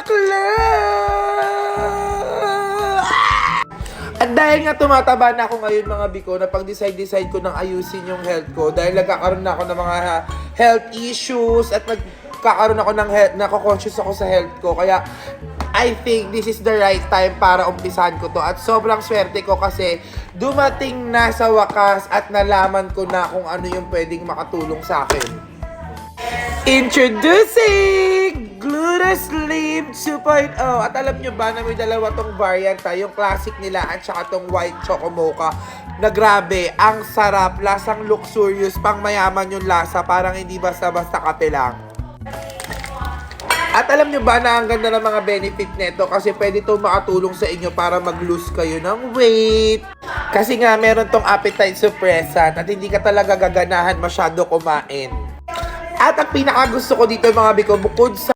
bakla! At dahil nga tumataba na ako ngayon mga biko, na pag-decide ko nang ayusin yung health ko dahil nagkakaroon na ako ng mga health issues at nagkakaroon ako ng health, nako-conscious ako sa health ko. Kaya I think this is the right time para umpisahan ko to. At sobrang swerte ko kasi dumating na sa wakas at nalaman ko na kung ano yung pwedeng makatulong sa akin. Introducing Glutaslim 2.0. At alam nyo ba na may dalawa tong variant, yung classic nila at saka tong white choco mocha, na grabe, ang sarap, lasang luxurious, pang mayaman yung lasa, parang hindi basta-basta kape lang. At alam nyo ba na ang ganda ng mga benefit nito kasi pwede itong makatulong sa inyo para mag-lose kayo ng weight. Kasi nga meron tong appetite suppressant at hindi ka talaga gaganahan masyado kumain. At ang pinakagusto ko dito mga biko, bukod sa